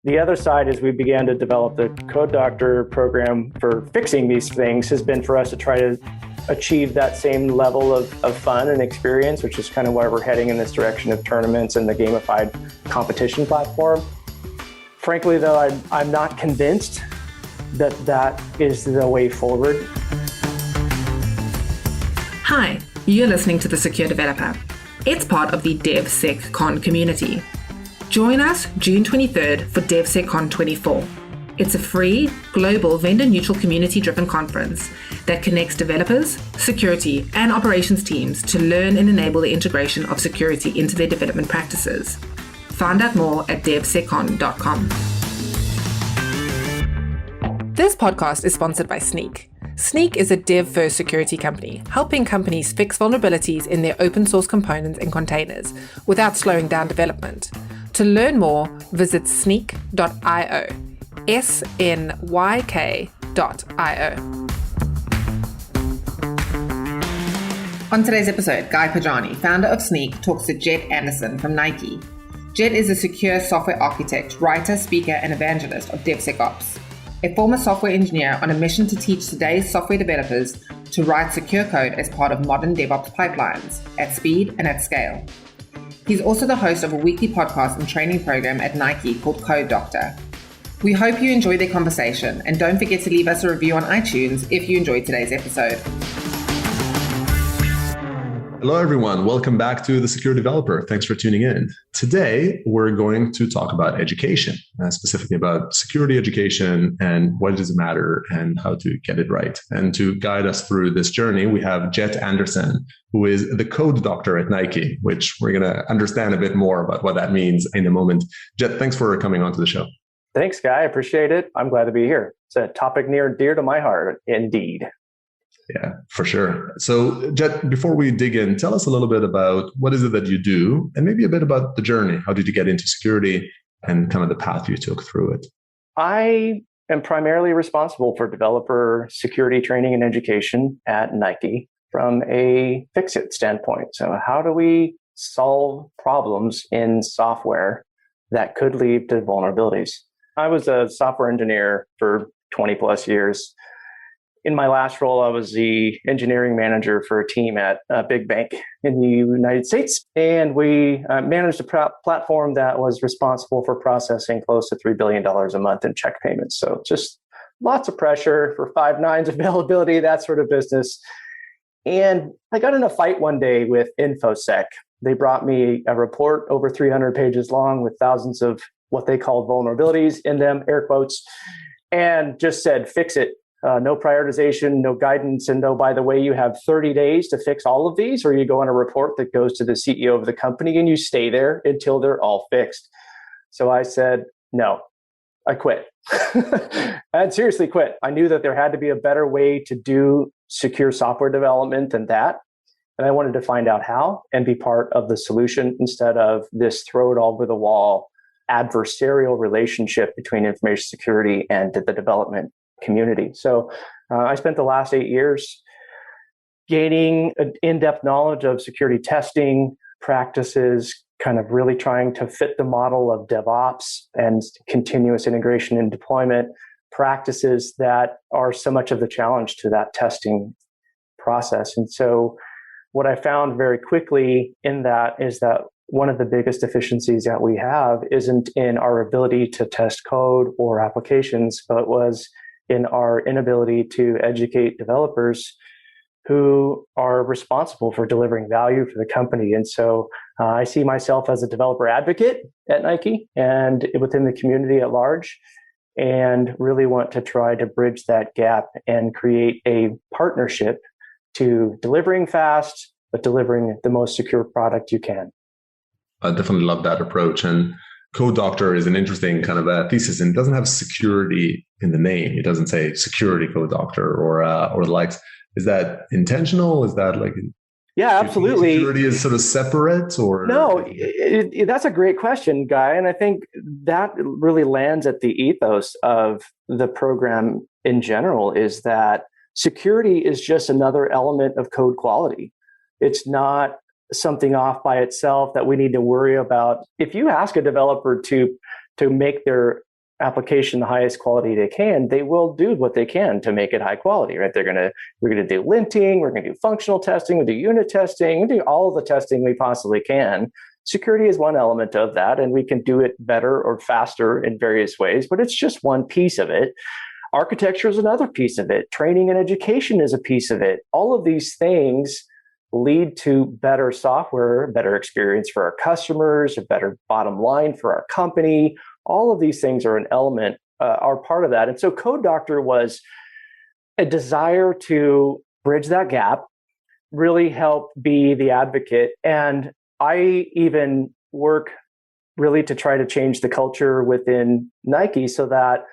The other side, as we began to develop the Code Doctor program for fixing these things, has been for us to try to achieve that same level of fun and experience, which is kind of why we're heading in this direction of tournaments and the gamified competition platform. Frankly, though, I'm not convinced that that is the way forward. Hi, you're listening to The Secure Developer. It's part of the DevSecOps community. Join us June 23rd for DevSecOps 24. It's a free, global, vendor-neutral, community-driven conference that connects developers, security, and operations teams to learn and enable the integration of security into their development practices. Find out more at DevSecOps.com. This podcast is sponsored by Snyk. Snyk is a dev-first security company, helping companies fix vulnerabilities in their open source components and containers without slowing down development. To learn more, visit snyk.io. SNYK.io. On today's episode, Guy Podjarny, founder of Snyk, talks to Jet Anderson from Nike. Jet is a secure software architect, writer, speaker, and evangelist of DevSecOps, a former software engineer on a mission to teach today's software developers to write secure code as part of modern DevOps pipelines, at speed and at scale. He's also the host of a weekly podcast and training program at Nike called Code Doctor. We hope you enjoyed their conversation, and don't forget to leave us a review on iTunes if you enjoyed today's episode. Hello, everyone. Welcome back to The Secure Developer. Thanks for tuning in. Today, we're going to talk about education, specifically about security education and why does it matter and how to get it right. And to guide us through this journey, we have Jet Anderson, who is the Code Doctor at Nike, which we're going to understand a bit more about what that means in a moment. Jet, thanks for coming onto the show. Thanks, Guy. I appreciate it. I'm glad to be here. It's a topic near and dear to my heart, indeed. Yeah, for sure. So, Jet, before we dig in, tell us a little bit about what is it that you do and maybe a bit about the journey. How did you get into security and kind of the path you took through it? I am primarily responsible for developer security training and education at Nike from a fix-it standpoint. So how do we solve problems in software that could lead to vulnerabilities? I was a software engineer for 20 plus years. In my last role, I was the engineering manager for a team at a big bank in the United States. And we managed a platform that was responsible for processing close to $3 billion a month in check payments. So just lots of pressure for 5 nines availability, that sort of business. And I got in a fight one day with InfoSec. They brought me a report over 300 pages long with thousands of what they called vulnerabilities in them, air quotes, and just said, fix it. No prioritization, no guidance, and no, by the way, you have 30 days to fix all of these, or you go on a report that goes to the CEO of the company and you stay there until they're all fixed. So I said, no, I quit. I had seriously quit. I knew that there had to be a better way to do secure software development than that. And I wanted to find out how and be part of the solution instead of this throw it over the wall adversarial relationship between information security and the development community. So I spent the last 8 years gaining an in-depth knowledge of security testing practices, kind of really trying to fit the model of DevOps and continuous integration and deployment practices that are so much of the challenge to that testing process. And so what I found very quickly in that is that one of the biggest deficiencies that we have isn't in our ability to test code or applications, but was in our inability to educate developers who are responsible for delivering value for the company. And so I see myself as a developer advocate at Nike and within the community at large, and really want to try to bridge that gap and create a partnership to delivering fast, but delivering the most secure product you can. I definitely love that approach. And Code Doctor is an interesting kind of a thesis, and it doesn't have security in the name. It doesn't say security Code Doctor or the likes. Is that intentional? Is that like Yeah, absolutely. Security is sort of separate, or no? That's a great question, Guy, and I think that really lands at the ethos of the program in general. Is that security is just another element of code quality. It's not something off by itself that we need to worry about. If you ask a developer to make their application the highest quality they can, they will do what they can to make it high quality, right? We're going to do linting, we're going to do functional testing, we'll do unit testing, we'll do all of the testing we possibly can. Security is one element of that, and we can do it better or faster in various ways, but it's just one piece of it. Architecture is another piece of it. Training and education is a piece of it. All of these things lead to better software, better experience for our customers, a better bottom line for our company. All of these things are an element, are part of that. And so Code Doctor was a desire to bridge that gap, really help be the advocate. And I even work really to try to change the culture within Nike so that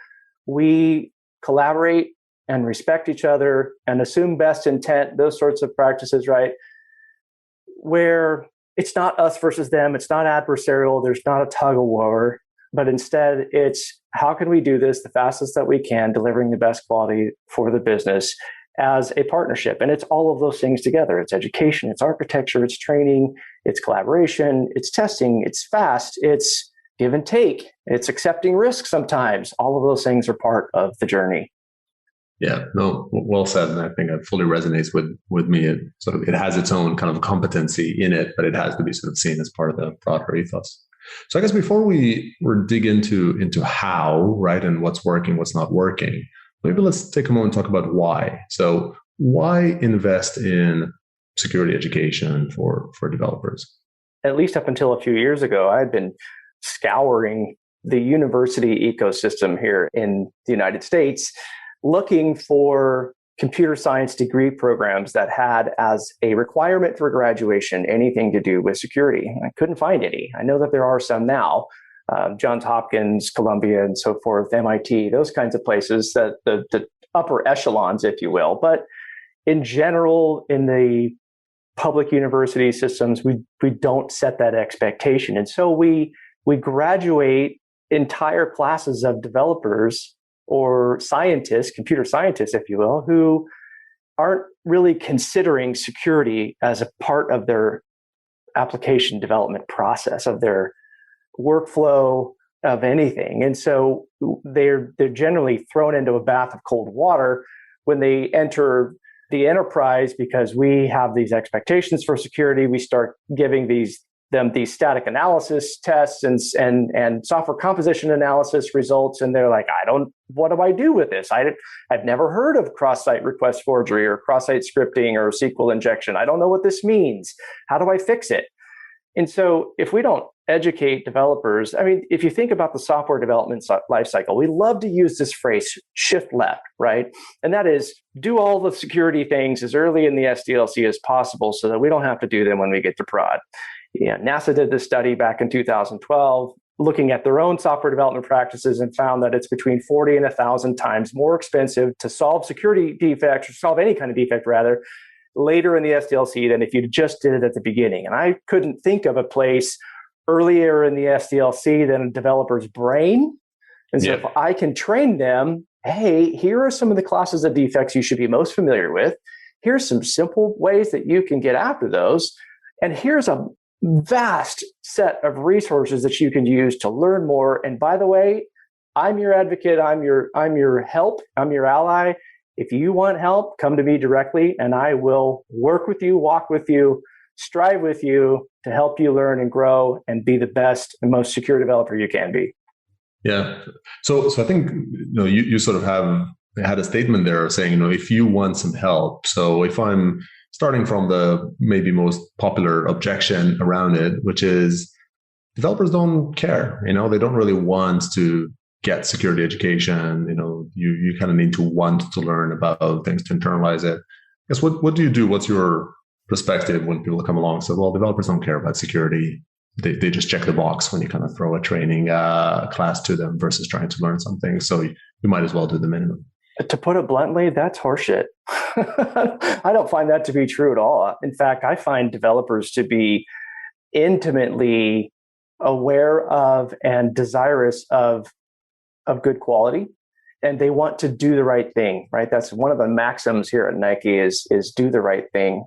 we collaborate and respect each other and assume best intent, those sorts of practices, right? Where it's not us versus them, it's not adversarial, there's not a tug of war, but instead it's how can we do this the fastest that we can, delivering the best quality for the business as a partnership. And it's all of those things together. It's education, it's architecture, it's training, it's collaboration, it's testing, it's fast, it's give and take, it's accepting risk sometimes. All of those things are part of the journey. Yeah, no, well said. And I think it fully resonates with me. It has its own kind of competency in it, but it has to be sort of seen as part of the broader ethos. So I guess before we dig into how, right, and what's working, what's not working, maybe let's take a moment and talk about why. So why invest in security education for developers? At least up until a few years ago, I had been scouring the university ecosystem here in the United States, looking for computer science degree programs that had as a requirement for graduation anything to do with security. I couldn't find any. I know that there are some now, Johns Hopkins, Columbia, and so forth, MIT, those kinds of places, that the upper echelons, if you will. But in general, in the public university systems, we don't set that expectation. And so we graduate entire classes of developers or scientists, computer scientists, if you will, who aren't really considering security as a part of their application development process, of their workflow, of anything. And so they're generally thrown into a bath of cold water when they enter the enterprise, because we have these expectations for security. We start giving them these static analysis tests and software composition analysis results, and they're like, what do I do with this? I've never heard of cross-site request forgery or cross-site scripting or SQL injection. I don't know what this means. How do I fix it? And so if we don't educate developers, I mean, if you think about the software development lifecycle, we love to use this phrase, shift left, right? And that is, do all the security things as early in the SDLC as possible so that we don't have to do them when we get to prod. Yeah, NASA did this study back in 2012, looking at their own software development practices, and found that it's between 40 and 1,000 times more expensive to solve security defects, or solve any kind of defect rather, later in the SDLC than if you just did it at the beginning. And I couldn't think of a place earlier in the SDLC than a developer's brain. And so if I can train them, hey, here are some of the classes of defects you should be most familiar with. Here's some simple ways that you can get after those. And here's a vast set of resources that you can use to learn more. And by the way, I'm your advocate. I'm your help. I'm your ally. If you want help, come to me directly, and I will work with you, walk with you, strive with you to help you learn and grow and be the best and most secure developer you can be. Yeah. So I think you sort of had a statement there saying, if you want some help. So if I'm starting from the maybe most popular objection around it, which is developers don't care, they don't really want to get security education. You kind of need to want to learn about things to internalize it. I guess what do you do? What's your perspective when people come along and say, well, developers don't care about security. They just check the box when you kind of throw a training class to them versus trying to learn something. So you might as well do the minimum. To put it bluntly, that's horseshit. I don't find that to be true at all. In fact, I find developers to be intimately aware of and desirous of good quality, and they want to do the right thing, right? That's one of the maxims here at Nike is do the right thing.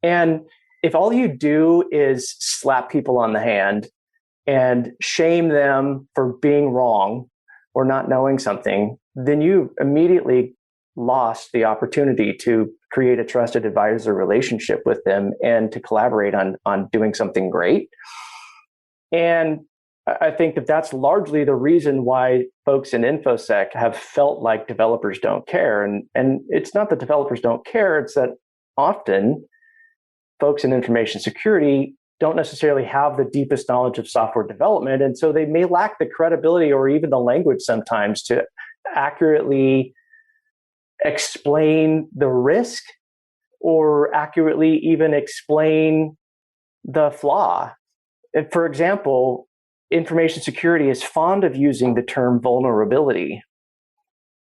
And if all you do is slap people on the hand and shame them for being wrong, or not knowing something, then you immediately lost the opportunity to create a trusted advisor relationship with them and to collaborate on doing something great. And I think that that's largely the reason why folks in InfoSec have felt like developers don't care. And it's not that developers don't care, it's that often folks in information security don't necessarily have the deepest knowledge of software development. And so they may lack the credibility or even the language sometimes to accurately explain the risk or accurately even explain the flaw. And for example, information security is fond of using the term vulnerability.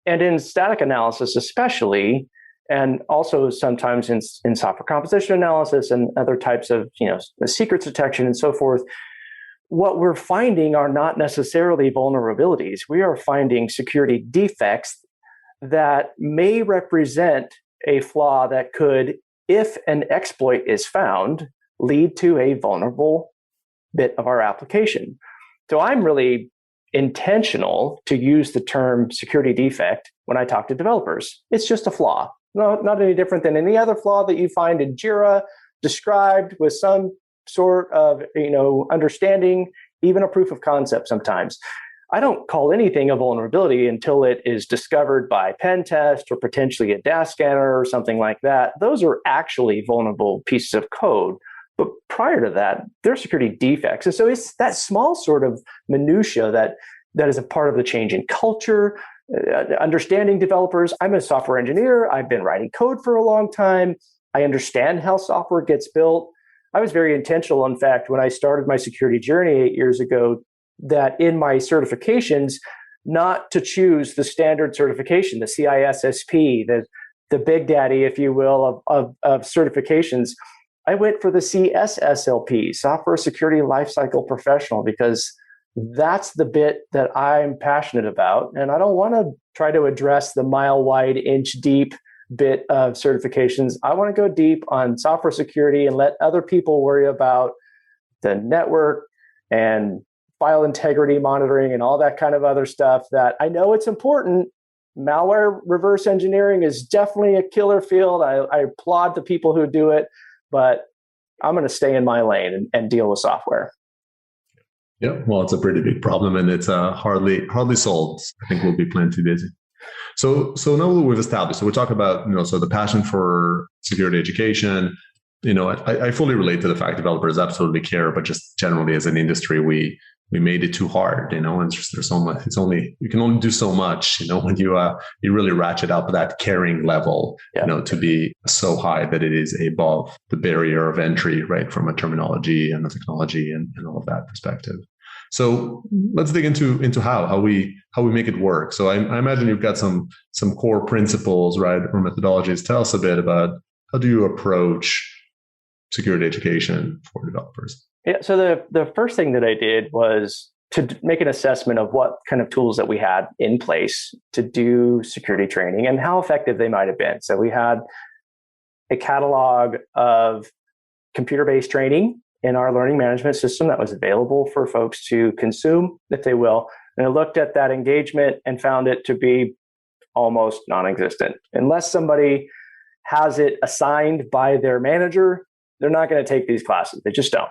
And in static analysis especially, and also sometimes in software composition analysis and other types of secrets detection and so forth, what we're finding are not necessarily vulnerabilities. We are finding security defects that may represent a flaw that could, if an exploit is found, lead to a vulnerable bit of our application. So I'm really intentional to use the term security defect when I talk to developers. It's just a flaw. No, not any different than any other flaw that you find in Jira, described with some sort of understanding, even a proof of concept sometimes. I don't call anything a vulnerability until it is discovered by pen test or potentially a DAS scanner or something like that. Those are actually vulnerable pieces of code. But prior to that, they're security defects. And so it's that small sort of minutia that is a part of the change in culture, understanding developers. I'm a software engineer. I've been writing code for a long time. I understand how software gets built. I was very intentional, in fact, when I started my security journey 8 years ago, that in my certifications, not to choose the standard certification, the CISSP, the big daddy, if you will, of certifications. I went for the CSSLP, Software Security Lifecycle Professional, because that's the bit that I'm passionate about. And I don't want to try to address the mile wide, inch deep bit of certifications. I want to go deep on software security and let other people worry about the network and file integrity monitoring and all that kind of other stuff that I know it's important. Malware reverse engineering is definitely a killer field. I applaud the people who do it, but I'm going to stay in my lane and deal with software. Yeah, well, it's a pretty big problem, and it's hardly solved. I think we'll be plenty busy. So now we've established. So we talk about so the passion for security education. I fully relate to the fact developers absolutely care, but just generally as an industry, we made it too hard. And there's so much. You can only do so much. When you really ratchet up that caring level, to be so high that it is above the barrier of entry, right, from a terminology and a technology and all of that perspective. So let's dig into how we make it work. So I imagine you've got some core principles, right, or methodologies. Tell us a bit about how do you approach security education for developers? Yeah, so the first thing that I did was to make an assessment of what kind of tools that we had in place to do security training and how effective they might have been. So we had a catalog of computer-based training in our learning management system that was available for folks to consume, if they will. And I looked at that engagement and found it to be almost non-existent. Unless somebody has it assigned by their manager, they're not going to take these classes. They just don't.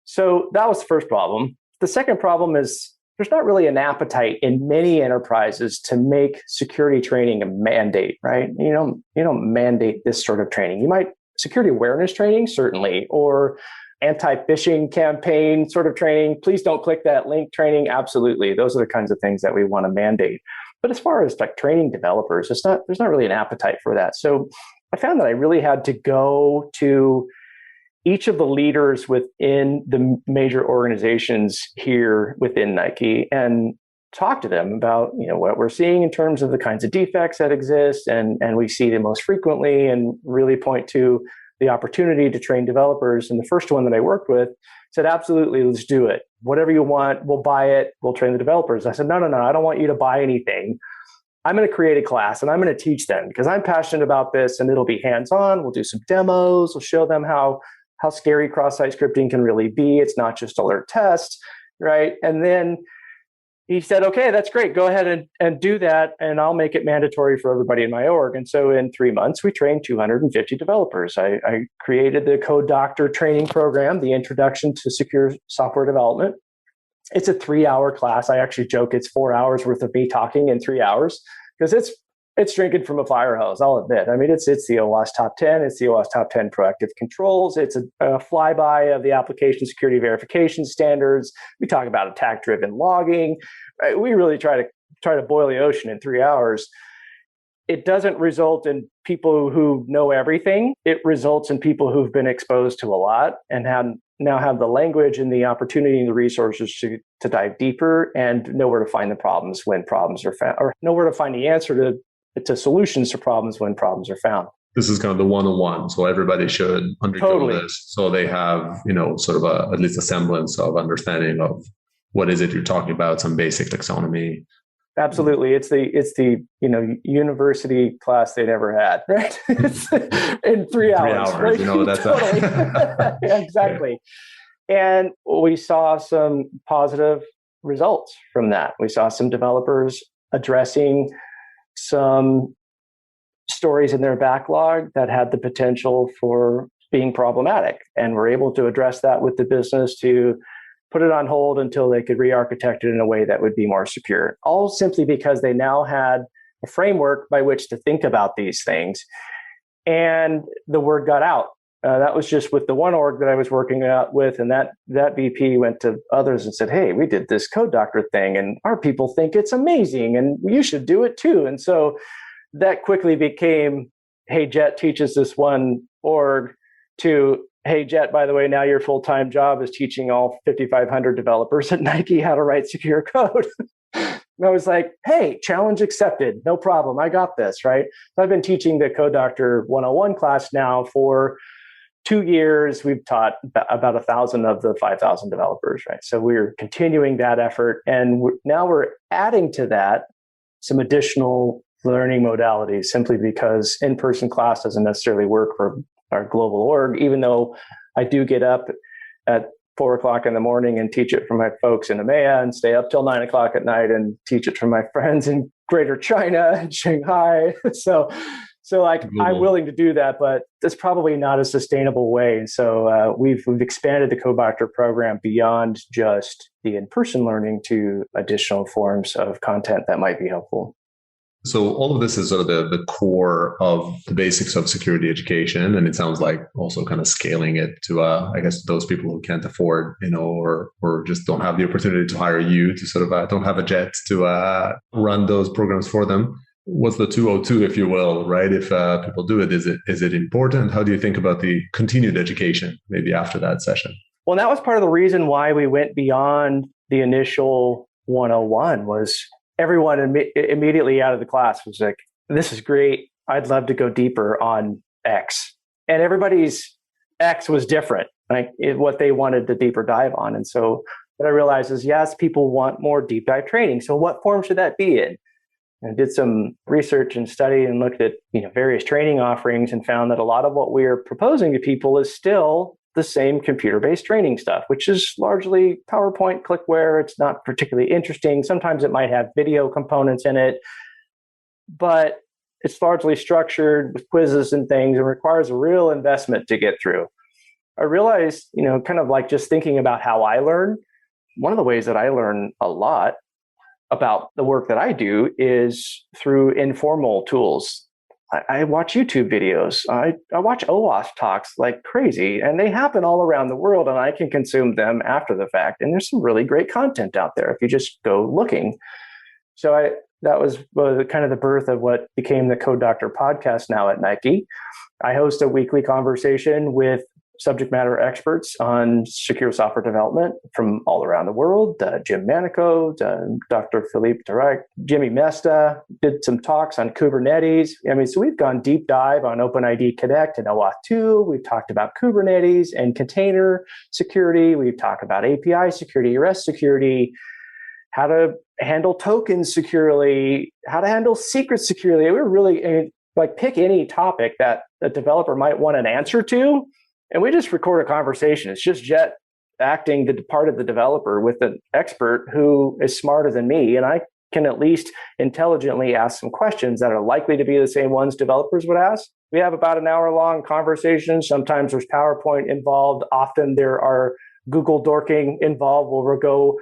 So that was the first problem. The second problem is there's not really an appetite in many enterprises to make security training a mandate, right? You don't mandate this sort of training. You might security awareness training, certainly, or anti-phishing campaign sort of training. Please don't click that link training. Absolutely. Those are the kinds of things that we want to mandate. But as far as like training developers, there's not really an appetite for that. So I found that I really had to go to each of the leaders within the major organizations here within Nike and talk to them about what we're seeing in terms of the kinds of defects that exist and we see them most frequently, and really point to the opportunity to train developers. And the first one that I worked with said, absolutely, let's do it. Whatever you want, we'll buy it. We'll train the developers. I said, no, I don't want you to buy anything. I'm going to create a class and I'm going to teach them because I'm passionate about this, and it'll be hands-on. We'll do some demos. We'll show them how scary cross-site scripting can really be. It's not just alert tests, right? And then he said, okay, that's great. Go ahead and do that. And I'll make it mandatory for everybody in my org. And so in 3 months, we trained 250 developers. I created the Code Doctor training program, the Introduction to Secure Software Development. It's a 3-hour class. I actually joke it's 4 hours worth of me talking in 3 hours because it's drinking from a fire hose, I'll admit. I mean, it's the OWASP Top 10. It's the OWASP Top 10 proactive controls. It's a flyby of the application security verification standards. We talk about attack-driven logging. Right? We really try to boil the ocean in 3 hours. It doesn't result in people who know everything. It results in people who've been exposed to a lot and now have the language and the opportunity and the resources to dive deeper and know where to find the problems when problems are found, or know where to find the answer to solutions to problems when problems are found. This is kind of the one-on-one. So everybody should undergo this. So they have, sort of at least a semblance of understanding of what is it you're talking about, some basic taxonomy. Absolutely. It's the university class they never had, right? It's in 3 hours. Right? That's totally. Exactly. Yeah. And we saw some positive results from that. We saw some developers addressing some stories in their backlog that had the potential for being problematic. And we're able to address that with the business to put it on hold until they could re-architect it in a way that would be more secure. All simply because they now had a framework by which to think about these things. And the word got out. That was just with the one org that I was working out with. And that VP went to others and said, hey, we did this Code Doctor thing and our people think it's amazing and you should do it too. And so that quickly became, hey, Jet teaches this one org, to, hey, Jet, by the way, now your full-time job is teaching all 5,500 developers at Nike how to write secure code. And I was like, hey, challenge accepted. No problem. I got this, right? So I've been teaching the Code Doctor 101 class now for 2 years. We've taught about 1,000 of the 5,000 developers, right? So we're continuing that effort. And now we're adding to that some additional learning modalities simply because in-person class doesn't necessarily work for our global org, even though I do get up at 4 o'clock in the morning and teach it for my folks in EMEA and stay up till 9 o'clock at night and teach it for my friends in Greater China and Shanghai. So like I'm willing to do that, but that's probably not a sustainable way. And so we've expanded the Code Doctor program beyond just the in-person learning to additional forms of content that might be helpful. So all of this is sort of the core of the basics of security education. And it sounds like also kind of scaling it to, I guess, those people who can't afford, or just don't have the opportunity to hire you to sort of don't have a jet to run those programs for them. What's the 202, if you will, right? If people do it, is it important? How do you think about the continued education maybe after that session? Well, that was part of the reason why we went beyond the initial 101 was everyone immediately out of the class was like, this is great. I'd love to go deeper on X. And everybody's X was different, like what they wanted to deeper dive on. And so what I realized is, yes, people want more deep dive training. So what form should that be in? And I did some research and study and looked at various training offerings and found that a lot of what we're proposing to people is still the same computer-based training stuff, which is largely PowerPoint, clickware. It's not particularly interesting. Sometimes it might have video components in it, but it's largely structured with quizzes and things and requires a real investment to get through. I realized, kind of like just thinking about how I learn, one of the ways that I learn a lot about the work that I do is through informal tools. I watch YouTube videos. I watch OWASP talks like crazy, and they happen all around the world, and I can consume them after the fact. And there's some really great content out there if you just go looking. So that was kind of the birth of what became the Code Doctor podcast now at Nike. I host a weekly conversation with subject matter experts on secure software development from all around the world. Jim Manico, Dr. Philippe Tarek, Jimmy Mesta did some talks on Kubernetes. So we've gone deep dive on OpenID Connect and OAuth 2. We've talked about Kubernetes and container security. We've talked about API security, REST security, how to handle tokens securely, how to handle secrets securely. We're really pick any topic that a developer might want an answer to, and we just record a conversation. It's just Jet acting the part of the developer with an expert who is smarter than me, and I can at least intelligently ask some questions that are likely to be the same ones developers would ask. We have about an hour-long conversation. Sometimes there's PowerPoint involved. Often there are Google dorking involved, where we'll go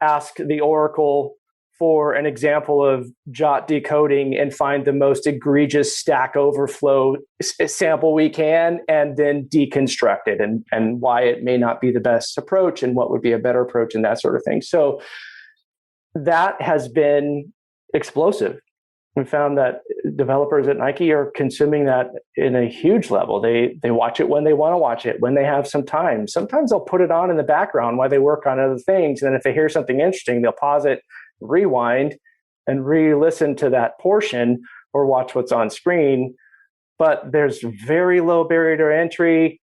ask the Oracle for an example of JOT decoding and find the most egregious Stack Overflow sample we can, and then deconstruct it and why it may not be the best approach and what would be a better approach and that sort of thing. So that has been explosive. We found that developers at Nike are consuming that in a huge level. They watch it when they want to watch it, when they have some time. Sometimes they'll put it on in the background while they work on other things. And then if they hear something interesting, they'll pause it, rewind, and re-listen to that portion or watch what's on screen. But there's very low barrier to entry.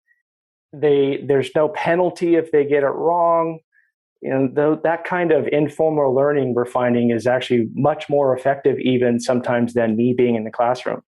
There's no penalty if they get it wrong. That kind of informal learning we're finding is actually much more effective even sometimes than me being in the classroom.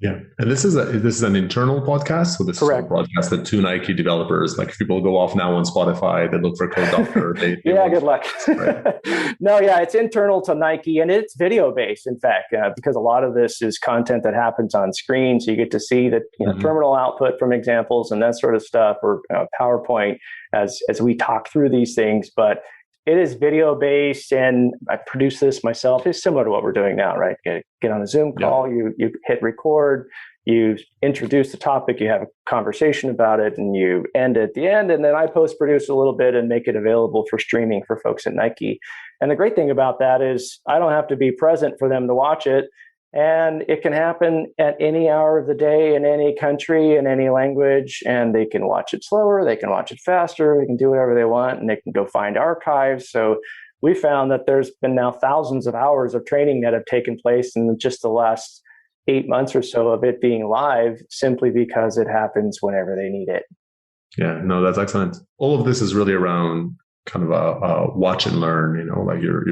Yeah. And this is an internal podcast. So this Correct. is broadcasted to Nike developers. Like if people go off now on Spotify, they look for Co-Doctor. Good luck. Right. No, yeah, it's internal to Nike, and it's video based, in fact, because a lot of this is content that happens on screen. So you get to see the terminal output from examples and that sort of stuff, or PowerPoint as we talk through these things. But it is video based, and I produce this myself. It's similar to what we're doing now, right? Get on a Zoom call, you hit record, you introduce the topic, you have a conversation about it, and you end at the end. And then I post produce a little bit and make it available for streaming for folks at Nike. And the great thing about that is I don't have to be present for them to watch it. And it can happen at any hour of the day in any country, in any language, and they can watch it slower, they can watch it faster, they can do whatever they want, and they can go find archives. So we found that there's been now thousands of hours of training that have taken place in just the last 8 months or so of it being live, simply because it happens whenever they need it. Yeah, no, that's excellent. All of this is really around kind of a watch and learn, like you're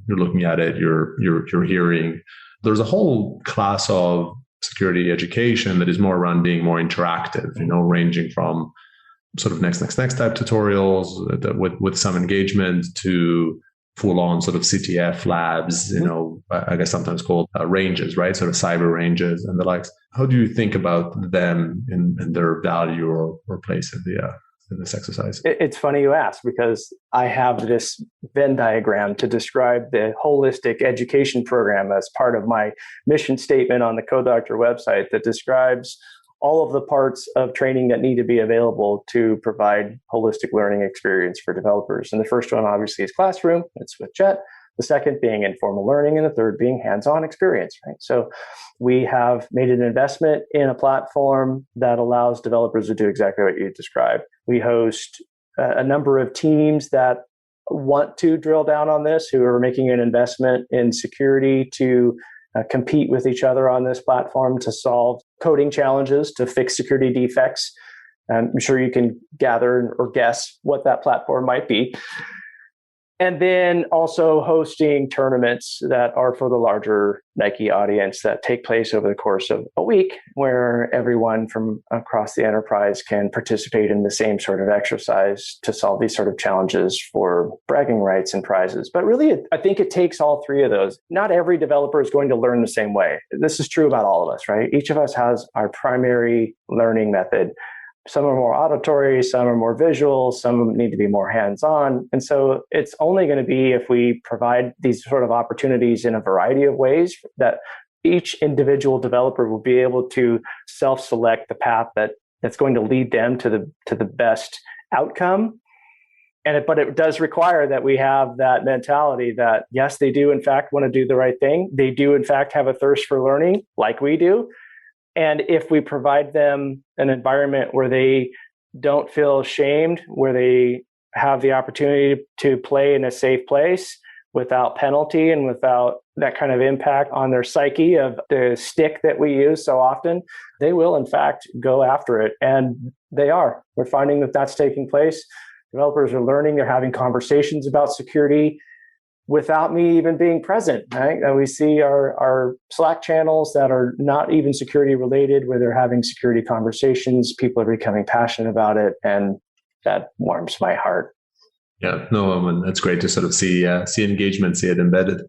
looking at it, you're hearing. There's a whole class of security education that is more around being more interactive, ranging from sort of next type tutorials with some engagement to full on sort of CTF labs, I guess sometimes called ranges, right? Sort of cyber ranges and the likes. How do you think about them and their value or place in this exercise? It's funny you ask, because I have this Venn diagram to describe the holistic education program as part of my mission statement on the Co-Doctor website that describes all of the parts of training that need to be available to provide holistic learning experience for developers. And the first one obviously is classroom. It's with Jet. The second being informal learning, and the third being hands-on experience, right? So we have made an investment in a platform that allows developers to do exactly what you described. We host a number of teams that want to drill down on this, who are making an investment in security to compete with each other on this platform to solve coding challenges, to fix security defects. I'm sure you can gather or guess what that platform might be. And then also hosting tournaments that are for the larger Nike audience that take place over the course of a week, where everyone from across the enterprise can participate in the same sort of exercise to solve these sort of challenges for bragging rights and prizes. But really, I think it takes all three of those. Not every developer is going to learn the same way. This is true about all of us, right? Each of us has our primary learning method. Some are more auditory, some are more visual, some need to be more hands-on. And so it's only going to be if we provide these sort of opportunities in a variety of ways that each individual developer will be able to self-select the path that's going to lead them to the best outcome. But it does require that we have that mentality that, yes, they do in fact want to do the right thing. They do in fact have a thirst for learning like we do. And if we provide them an environment where they don't feel ashamed, where they have the opportunity to play in a safe place without penalty and without that kind of impact on their psyche of the stick that we use so often, they will in fact go after it. And they are. We're finding that that's taking place. Developers are learning, they're having conversations about security without me even being present, right? And we see our Slack channels that are not even security related, where they're having security conversations. People are becoming passionate about it. And that warms my heart. Yeah, no, it's great to sort of see engagement, see it embedded.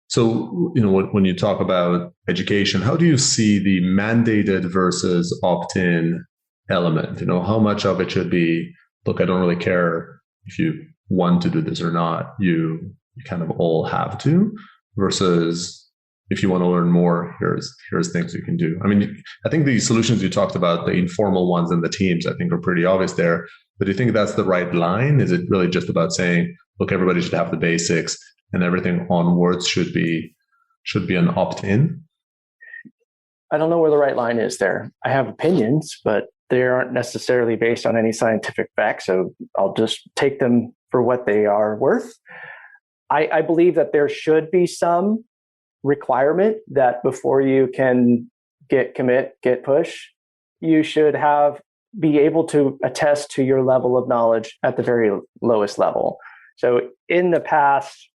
So, when you talk about education, how do you see the mandated versus opt-in element? How much of it should be, look, I don't really care if you want to do this or not. You kind of all have to, versus if you want to learn more, here's things you can do. I mean, I think the solutions you talked about, the informal ones and the teams, I think are pretty obvious there. But do you think that's the right line? Is it really just about saying, look, everybody should have the basics and everything onwards should be an opt-in? I don't know where the right line is there. I have opinions, but they aren't necessarily based on any scientific facts. So I'll just take them for what they are worth. I believe that there should be some requirement that before you can get push, you should be able to attest to your level of knowledge at the very lowest level. So in the past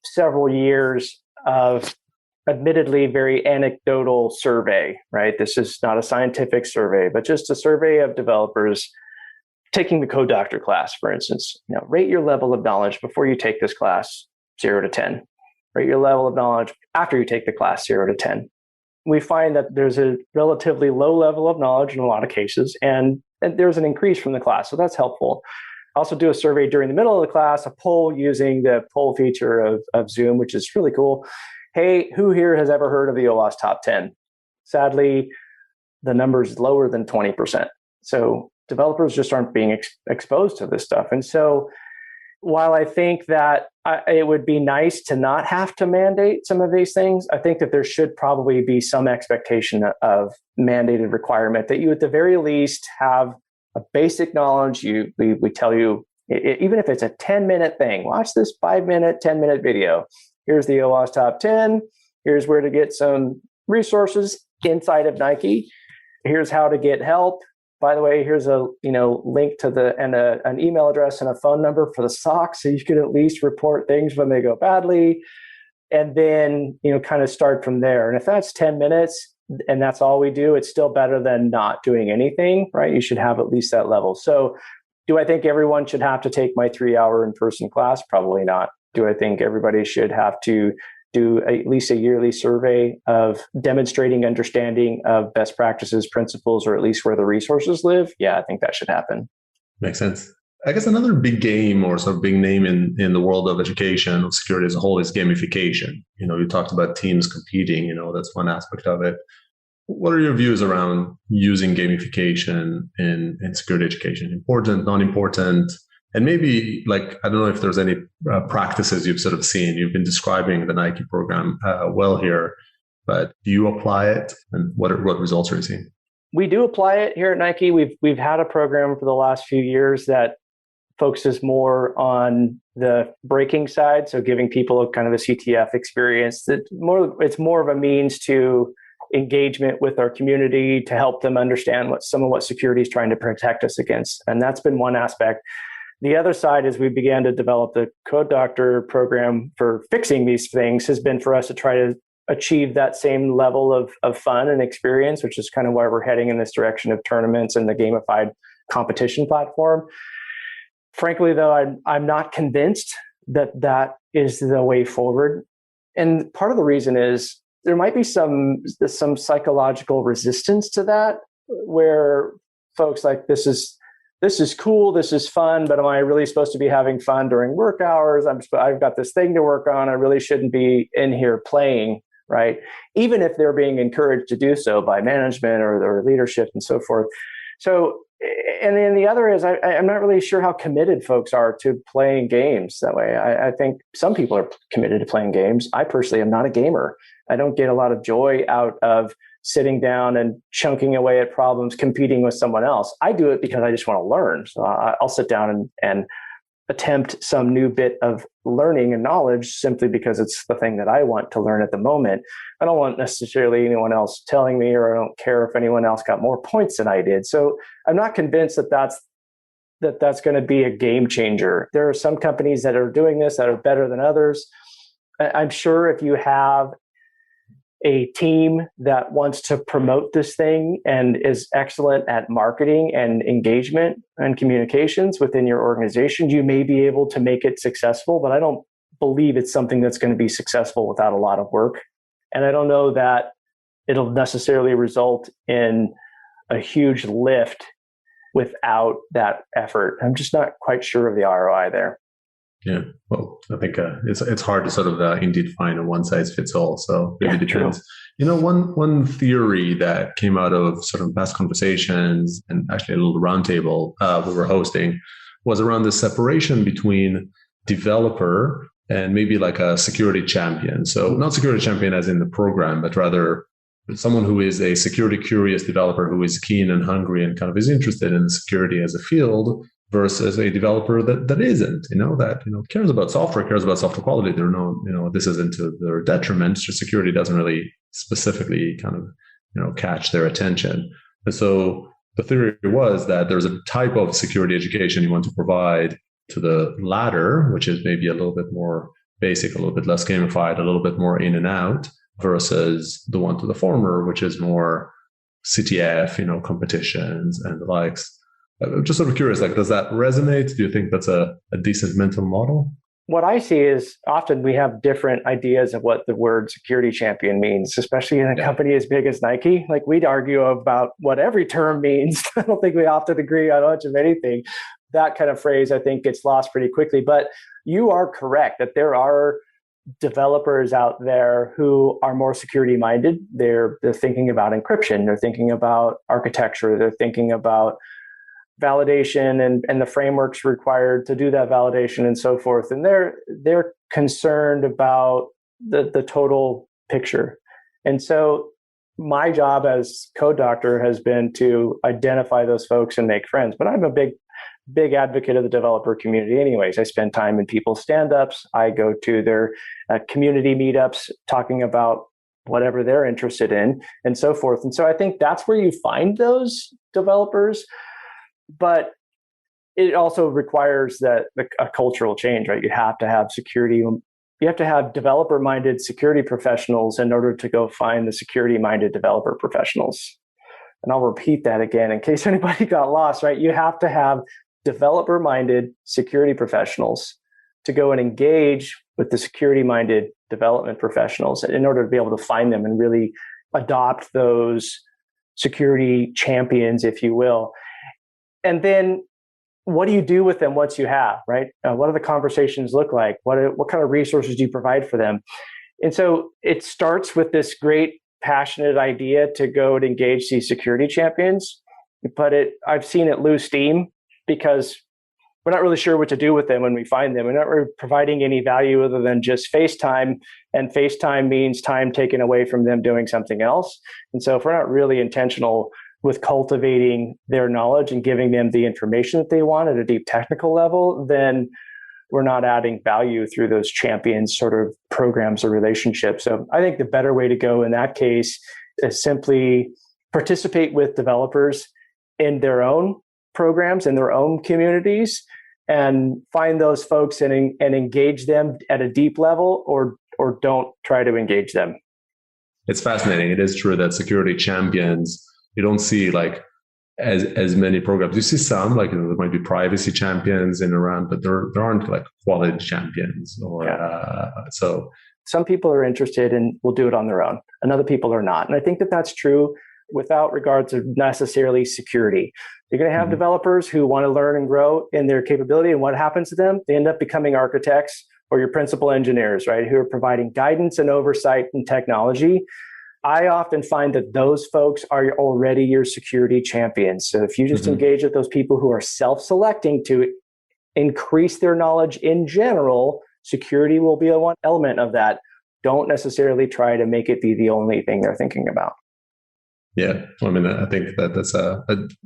several years of admittedly very anecdotal survey, right? This is not a scientific survey, but just a survey of developers taking the Co-Doctor class, for instance. Rate your level of knowledge before you take this class, 0 to 10. Rate your level of knowledge after you take the class, 0 to 10. We find that there's a relatively low level of knowledge in a lot of cases, and there's an increase from the class. So that's helpful. I also do a survey during the middle of the class, a poll using the poll feature of Zoom, which is really cool. Hey, who here has ever heard of the OWASP top 10? Sadly, the number is lower than 20%. So developers just aren't being exposed to this stuff. And so while I think that it would be nice to not have to mandate some of these things, I think that there should probably be some expectation of mandated requirement that you at the very least have a basic knowledge. We tell you, even if it's a 10-minute thing, watch this 5-minute, 10-minute video. Here's the OWASP top 10. Here's where to get some resources inside of Nike. Here's how to get help. By the way, here's a link to an email address and a phone number for the SOC, so you can at least report things when they go badly, and then kind of start from there. And if that's 10 minutes and that's all we do, it's still better than not doing anything, right? You should have at least that level. So, do I think everyone should have to take my 3-hour in-person class? Probably not. Do I think everybody should have to do at least a yearly survey of demonstrating understanding of best practices, principles, or at least where the resources live? Yeah, I think that should happen. Makes sense. I guess another big game or sort of big name in the world of education, of security as a whole, is gamification. You talked about teams competing, that's one aspect of it. What are your views around using gamification in security education? Important, non-important? And maybe, I don't know if there's any practices you've sort of seen. You've been describing the Nike program well here, but do you apply it? And what results are you seeing? We do apply it here at Nike. We've had a program for the last few years that focuses more on the breaking side, so giving people kind of a CTF experience. It's more of a means to engagement with our community to help them understand what security is trying to protect us against. And that's been one aspect. The other side is we began to develop the Co-Doctor program for fixing these things has been for us to try to achieve that same level of fun and experience, which is kind of why we're heading in this direction of tournaments and the gamified competition platform. Frankly, though, I'm not convinced that is the way forward. And part of the reason is there might be some psychological resistance to that, where folks like, this is cool, this is fun, but am I really supposed to be having fun during work hours? I've got this thing to work on. I really shouldn't be in here playing, right? Even if they're being encouraged to do so by management or their leadership and so forth. So, and then the other is I'm not really sure how committed folks are to playing games that way. I think some people are committed to playing games. I personally am not a gamer. I don't get a lot of joy out of sitting down and chunking away at problems, competing with someone else. I do it because I just want to learn. So I'll sit down and attempt some new bit of learning and knowledge simply because it's the thing that I want to learn at the moment. I don't want necessarily anyone else telling me, or I don't care if anyone else got more points than I did. So I'm not convinced that that's going to be a game changer. There are some companies that are doing this that are better than others. I'm sure if you have a team that wants to promote this thing and is excellent at marketing and engagement and communications within your organization, you may be able to make it successful, but I don't believe it's something that's going to be successful without a lot of work. And I don't know that it'll necessarily result in a huge lift without that effort. I'm just not quite sure of the ROI there. Yeah, well, I think it's hard to sort of indeed find a one size fits all. So maybe it depends. True. One theory that came out of sort of past conversations and actually a little roundtable we were hosting was around the separation between developer and maybe like a security champion. So not security champion as in the program, but rather someone who is a security curious developer who is keen and hungry and kind of is interested in security as a field, versus a developer that isn't, cares about software quality. They're this isn't to their detriment. Just security doesn't really specifically kind of, catch their attention. And so the theory was that there's a type of security education you want to provide to the latter, which is maybe a little bit more basic, a little bit less gamified, a little bit more in and out, versus the one to the former, which is more CTF, competitions and the likes. I'm just sort of curious, does that resonate? Do you think that's a decent mental model? What I see is often we have different ideas of what the word security champion means, especially in a company as big as Nike. We'd argue about what every term means. I don't think we often agree on much of anything. That kind of phrase, I think, gets lost pretty quickly. But you are correct that there are developers out there who are more security minded. They're thinking about encryption. They're thinking about architecture. They're thinking about validation and the frameworks required to do that validation and so forth. And they're concerned about the total picture. And so my job as code doctor has been to identify those folks and make friends. But I'm a big advocate of the developer community anyways. I spend time in people's stand-ups. I go to their community meetups talking about whatever they're interested in and so forth. And so I think that's where you find those developers. But it also requires a cultural change, right? You have to have security. You have to have developer-minded security professionals in order to go find the security-minded developer professionals. And I'll repeat that again in case anybody got lost, right? You have to have developer-minded security professionals to go and engage with the security-minded development professionals in order to be able to find them and really adopt those security champions, if you will. And then what do you do with them once you have, right? What do the conversations look like? What kind of resources do you provide for them? And so it starts with this great passionate idea to go and engage these security champions, but I've seen it lose steam because we're not really sure what to do with them when we find them. We're not really providing any value other than just FaceTime, and FaceTime means time taken away from them doing something else. And so if we're not really intentional with cultivating their knowledge and giving them the information that they want at a deep technical level, then we're not adding value through those champions sort of programs or relationships. So I think the better way to go in that case is simply participate with developers in their own programs, in their own communities, and find those folks and engage them at a deep level, or don't try to engage them. It's fascinating. It is true that security champions, you don't see as many programs. You see some, there might be privacy champions in around, but there aren't quality champions so some people are interested and will do it on their own, and other people are not. And I think that that's true without regard to necessarily security. You're going to have developers who want to learn and grow in their capability, and what happens to them? They end up becoming architects or your principal engineers, right? Who are providing guidance and oversight in technology. I often find that those folks are already your security champions. So if you just engage with those people who are self-selecting to increase their knowledge in general, security will be one element of that. Don't necessarily try to make it be the only thing they're thinking about. Yeah, I think that's a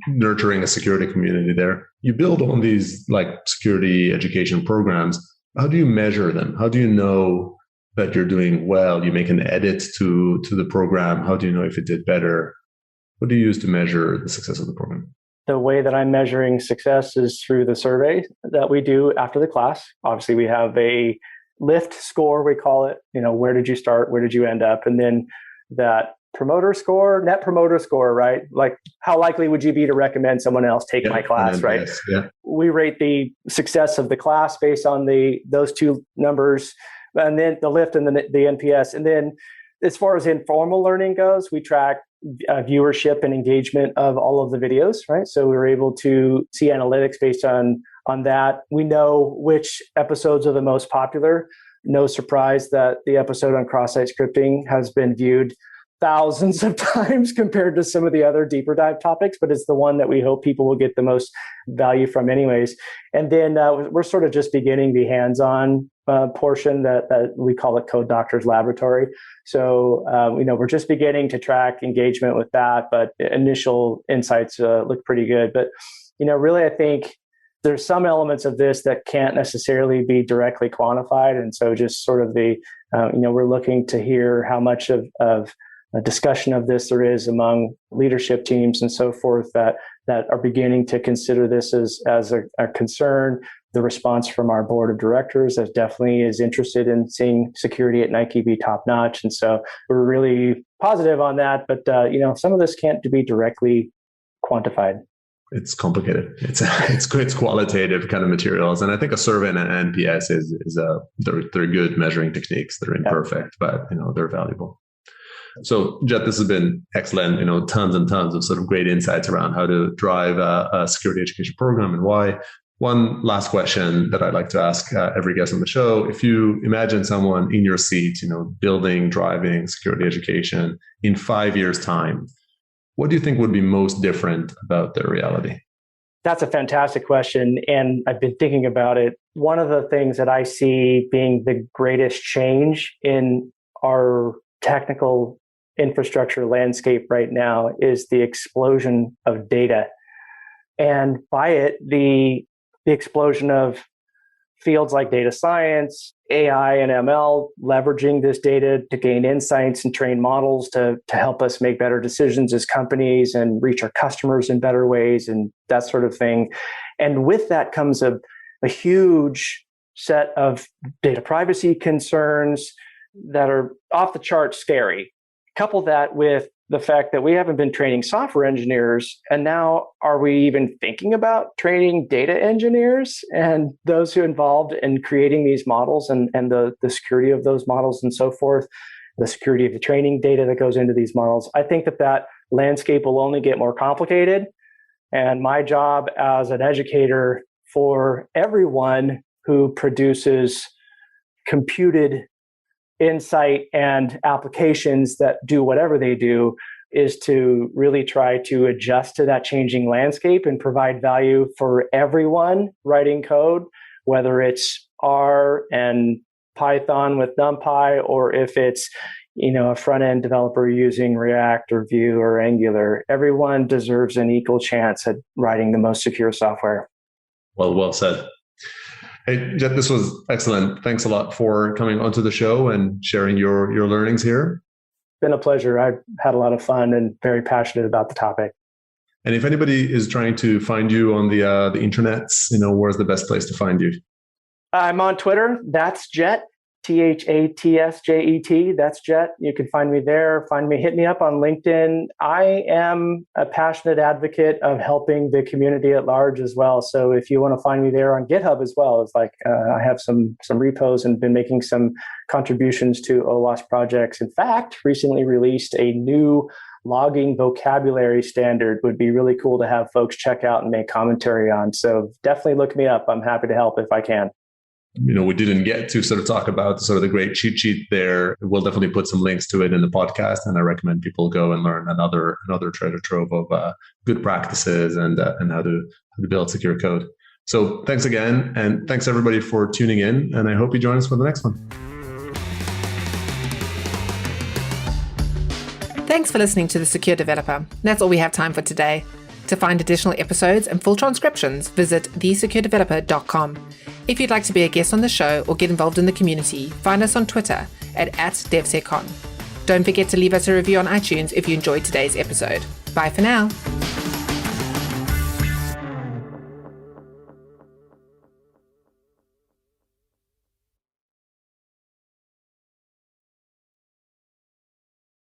nurturing a security community there. You build on these security education programs. How do you measure them? How do you know that you're doing well? You make an edit to the program. How do you know if it did better? What do you use to measure the success of the program? The way that I'm measuring success is through the survey that we do after the class. Obviously, we have a lift score, we call it. Where did you start? Where did you end up? And then that net promoter score, right? Like how likely would you be to recommend someone else take my class, right? Yes, yeah. We rate the success of the class based on those two numbers, and then the lift and the NPS. And then as far as informal learning goes, we track viewership and engagement of all of the videos, right? So we were able to see analytics based on that. We know which episodes are the most popular. No surprise that the episode on cross-site scripting has been viewed thousands of times compared to some of the other deeper dive topics, but it's the one that we hope people will get the most value from anyways. And then we're sort of just beginning the hands-on portion that we call it Code Doctor's Laboratory. So, we're just beginning to track engagement with that, but initial insights look pretty good. But, really, I think there's some elements of this that can't necessarily be directly quantified. And so just sort of we're looking to hear how much of a discussion of this there is among leadership teams and so forth that are beginning to consider this as a concern. The response from our board of directors that definitely is interested in seeing security at Nike be top notch. And so we're really positive on that. But, some of this can't be directly quantified. It's complicated. It's qualitative kind of materials. And I think a survey and an NPS they're good measuring techniques. They're imperfect, but they're valuable. So Jet, this has been excellent. Tons and tons of sort of great insights around how to drive a security education program and why. One last question that I'd like to ask every guest on the show: if you imagine someone in your seat, building, driving security education in 5 years' time, what do you think would be most different about their reality? That's a fantastic question, and I've been thinking about it. One of the things that I see being the greatest change in our technical infrastructure landscape right now is the explosion of data. And by it, the explosion of fields like data science, AI and ML, leveraging this data to gain insights and train models to help us make better decisions as companies and reach our customers in better ways and that sort of thing. And with that comes a huge set of data privacy concerns that are off the chart scary. Couple that with the fact that we haven't been training software engineers, and now are we even thinking about training data engineers and those who are involved in creating these models and the security of those models and so forth, the security of the training data that goes into these models. I think that landscape will only get more complicated. And my job as an educator for everyone who produces computed insight and applications that do whatever they do is to really try to adjust to that changing landscape and provide value for everyone writing code, whether it's R and Python with NumPy, or if it's a front-end developer using React or Vue or Angular. Everyone deserves an equal chance at writing the most secure software. Well said. Hey, Jet, this was excellent. Thanks a lot for coming onto the show and sharing your learnings here. Been a pleasure. I've had a lot of fun and very passionate about the topic. And if anybody is trying to find you on the internets, where's the best place to find you? I'm on Twitter. That's Jet. THATSJET. That's Jet. You can find me there. Hit me up on LinkedIn. I am a passionate advocate of helping the community at large as well. So if you want to find me there on GitHub as well, it's like I have some repos and been making some contributions to OWASP projects. In fact, recently released a new logging vocabulary standard. Would be really cool to have folks check out and make commentary on. So definitely look me up. I'm happy to help if I can. We didn't get to sort of talk about sort of the great cheat sheet there. We'll definitely put some links to it in the podcast, and I recommend people go and learn another treasure trove of good practices and how to build secure code. So thanks again, and thanks everybody for tuning in, and I hope you join us for the next one. Thanks for listening to The Secure Developer. That's all we have time for today. To find additional episodes and full transcriptions, visit thesecuredeveloper.com. If you'd like to be a guest on the show or get involved in the community, find us on Twitter at DevSecOps. Don't forget to leave us a review on iTunes if you enjoyed today's episode. Bye for now.